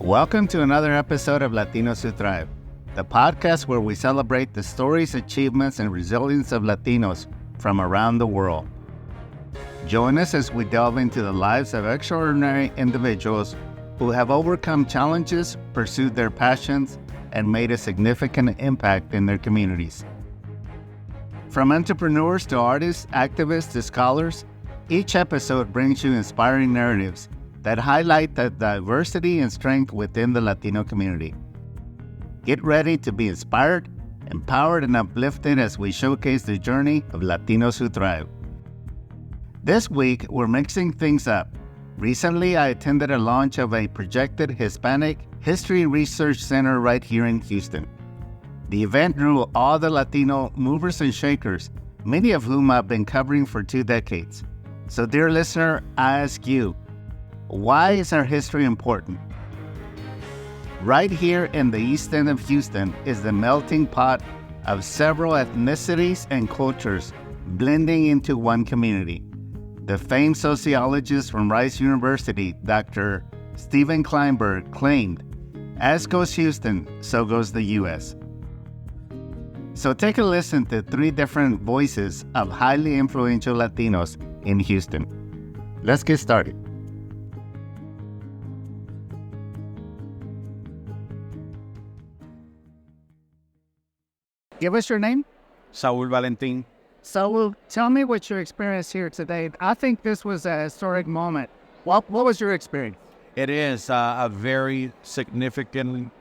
Welcome to another episode of Latinos Who Thrive, the podcast where we celebrate the stories, achievements, and resilience of Latinos from around the world. Join us as we delve into the lives of extraordinary individuals who have overcome challenges, pursued their passions, and made a significant impact in their communities. From entrepreneurs to artists, activists to scholars, each episode brings you inspiring narratives that highlight the diversity and strength within the Latino community. Get ready to be inspired, empowered, and uplifted as we showcase the journey of Latinos who thrive. This week, we're mixing things up. Recently, I attended a launch of a projected Hispanic History Research Center right here in Houston. The event drew all the Latino movers and shakers, many of whom I've been covering for 2 decades. So, dear listener, I ask you, why is our history important? Right here in the east end of Houston is the melting pot of several ethnicities and cultures blending into one community. The famed sociologist from Rice University, Dr. Stephen Kleinberg, claimed, "As goes Houston, so goes the U.S." So take a listen to 3 different voices of highly influential Latinos in Houston. Let's get started. Give us your name. Saul Valentin. So tell me what your experience here today. I think this was a historic moment. What was your experience? It is a very significant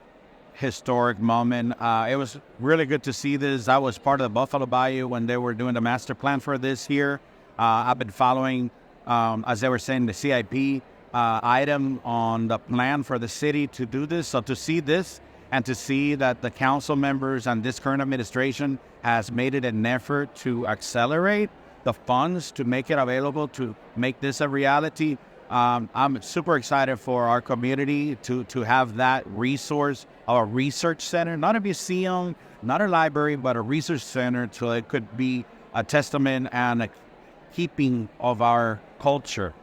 historic moment. It was really good to see this. I was part of the Buffalo Bayou when they were doing the master plan for this here. I've been following, as they were saying, the CIP item on the plan for the city to do this. So to see this and to see that the council members and this current administration has made it an effort to accelerate the funds to make it available to make this a reality. I'm super excited for our community to have that resource, a research center, not a museum, not a library, but a research center, so it could be a testament and a keeping of our culture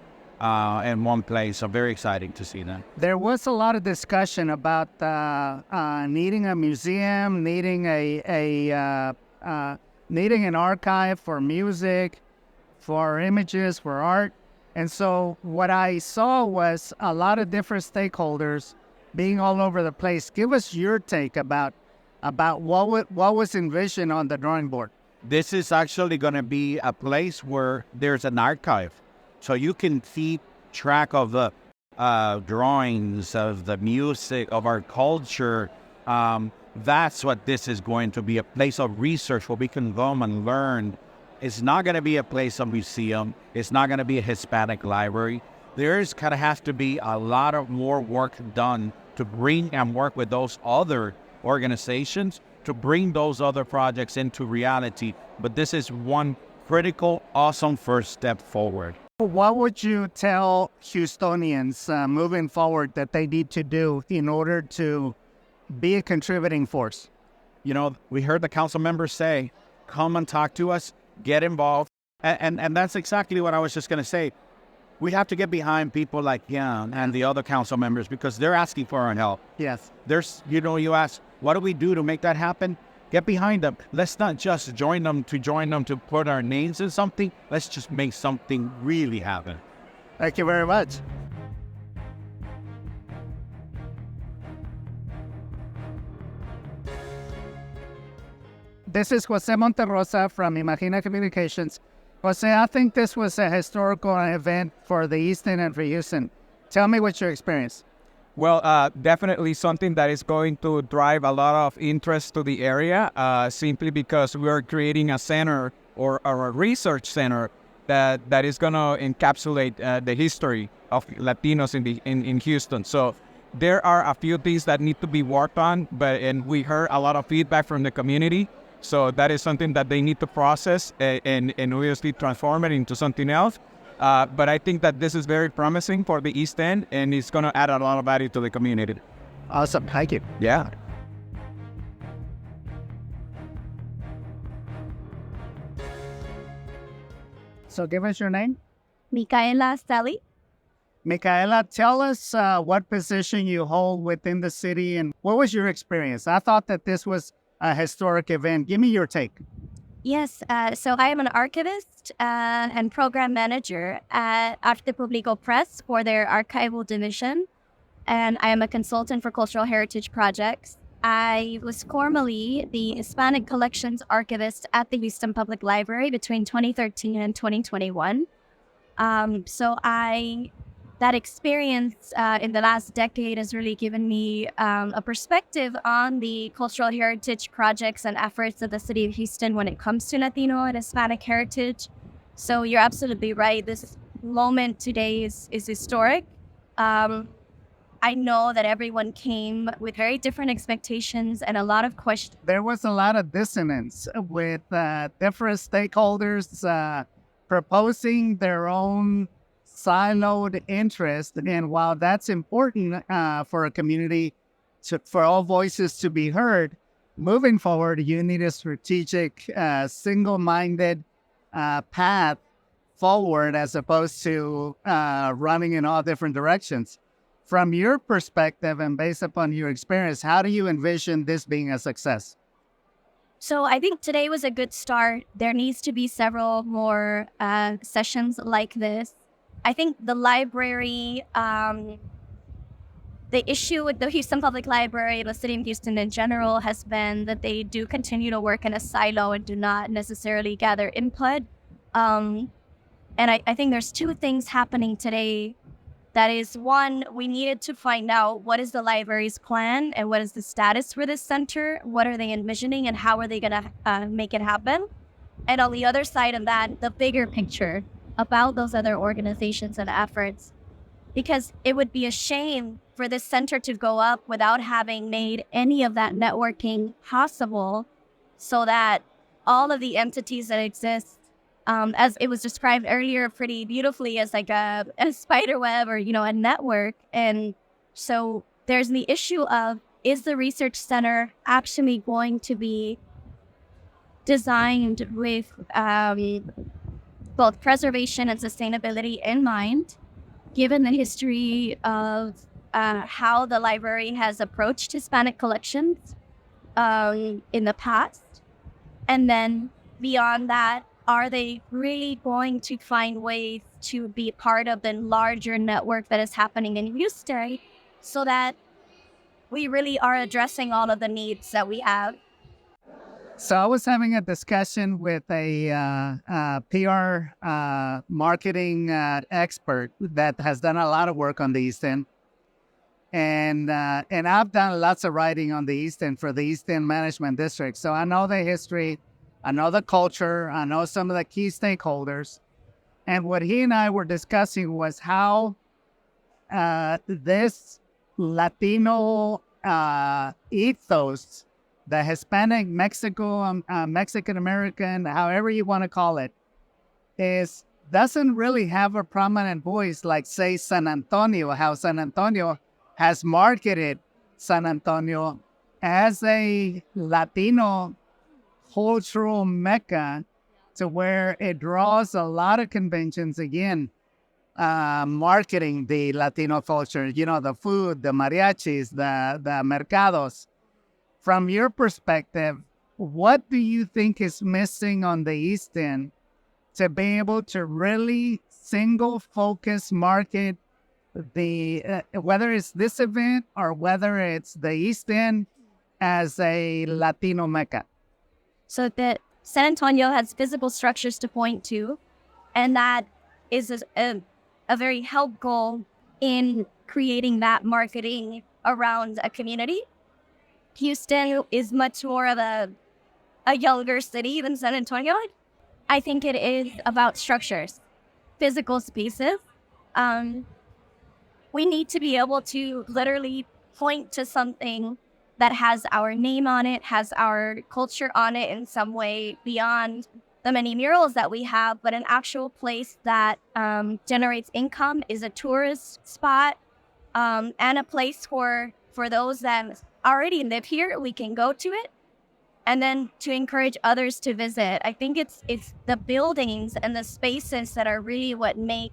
in one place. So very exciting to see that. There was a lot of discussion about needing a museum, needing needing an archive for music, for images, for art. And so what I saw was a lot of different stakeholders being all over the place. Give us your take about what was envisioned on the drawing board. This is actually going to be a place where there's an archive. So you can keep track of the drawings, of the music, of our culture. That's what this is going to be, a place of research where we can go and learn. It's not going to be a place of museum. It's not going to be a Hispanic library. There's going to have to be a lot of more work done to bring and work with those other organizations to bring those other projects into reality. But this is one critical, awesome first step forward. What would you tell Houstonians moving forward that they need to do in order to be a contributing force? You know, we heard the council members say, come and talk to us, get involved. And that's exactly what I was just going to say. We have to get behind people like him and the other council members because they're asking for our help. Yes. You ask, what do we do to make that happen? Get behind them. Let's not just join them to put our names in something. Let's just make something really happen. Thank you very much. This is Jose Monterrosa from Imagina Communications. Jose, I think this was a historical event for the East End and for Houston. Tell me what's your experience. Well, definitely something that is going to drive a lot of interest to the area, simply because we are creating a center or a research center that is going to encapsulate the history of Latinos in Houston. So there are a few things that need to be worked on, and we heard a lot of feedback from the community. So that is something that they need to process and obviously transform it into something else. But I think that this is very promising for the East End, and it's going to add a lot of value to the community. Awesome. Thank you. Yeah. So give us your name. Micaela Sally. Micaela, tell us what position you hold within the city and what was your experience? I thought that this was a historic event. Give me your take. Yes, so I am an archivist and program manager at Arte Público Press for their archival division, and I am a consultant for cultural heritage projects. I was formerly the Hispanic Collections Archivist at the Houston Public Library between 2013 and 2021. That experience in the last decade has really given me a perspective on the cultural heritage projects and efforts of the city of Houston when it comes to Latino and Hispanic heritage. So you're absolutely right. This moment today is historic. I know that everyone came with very different expectations and a lot of questions. There was a lot of dissonance with different stakeholders proposing their own siloed interest. And while that's important for a community, for all voices to be heard, moving forward, you need a strategic, single-minded path forward as opposed to running in all different directions. From your perspective and based upon your experience, how do you envision this being a success? So I think today was a good start. There needs to be several more sessions like this. I think the library, the issue with the Houston Public Library, the city of Houston in general, has been that they do continue to work in a silo and do not necessarily gather input. And I think there's two things happening today. That is, one, we needed to find out what is the library's plan and what is the status for this center, what are they envisioning, and how are they going to make it happen. And on the other side of that, the bigger picture about those other organizations and efforts, because it would be a shame for this center to go up without having made any of that networking possible, so that all of the entities that exist, as it was described earlier pretty beautifully, as like a spider web or, a network. And so there's the issue of, is the research center actually going to be designed with both preservation and sustainability in mind, given the history of how the library has approached Hispanic collections in the past? And then beyond that, are they really going to find ways to be part of the larger network that is happening in Houston so that we really are addressing all of the needs that we have? So I was having a discussion with a PR marketing expert that has done a lot of work on the East End. And I've done lots of writing on the East End for the East End Management District. So I know the history, I know the culture, I know some of the key stakeholders. And what he and I were discussing was how this Latino ethos, the Hispanic, Mexican American, however you want to call it, doesn't really have a prominent voice like, say, San Antonio, how San Antonio has marketed San Antonio as a Latino cultural mecca, to where it draws a lot of conventions, again, marketing the Latino culture, the food, the mariachis, the mercados. From your perspective, what do you think is missing on the East End to be able to really single focus market the whether it's this event or whether it's the East End as a Latino mecca? So that San Antonio has physical structures to point to, and that is a very helpful in creating that marketing around a community. Houston is much more of a younger city than San Antonio. I think it is about structures, physical spaces. We need to be able to literally point to something that has our name on it, has our culture on it in some way beyond the many murals that we have, but an actual place that generates income, is a tourist spot, and a place for those that already live here, we can go to it, and then to encourage others to visit. I think it's the buildings and the spaces that are really what make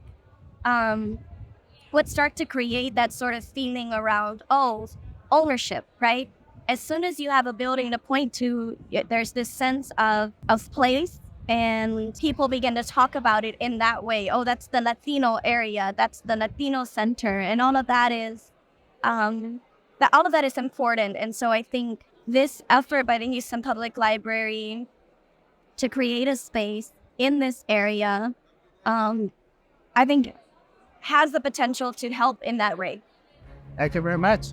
would start to create that sort of feeling around, oh, ownership, right? As soon as you have a building to point to, there's this sense of place, and people begin to talk about it in that way. Oh, that's the Latino area, that's the Latino center, and all of that is all of that is important. And so I think this effort by the Houston Public Library to create a space in this area, I think has the potential to help in that way. Thank you very much.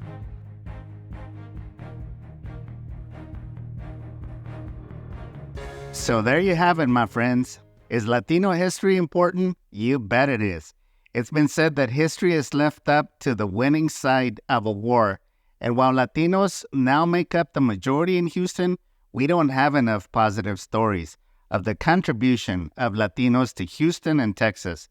So there you have it, my friends. Is Latino history important? You bet it is. It's been said that history is left up to the winning side of a war. And while Latinos now make up the majority in Houston, we don't have enough positive stories of the contribution of Latinos to Houston and Texas.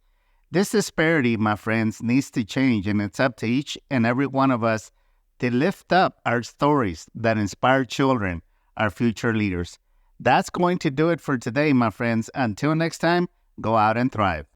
This disparity, my friends, needs to change, and it's up to each and every one of us to lift up our stories that inspire children, our future leaders. That's going to do it for today, my friends. Until next time, go out and thrive.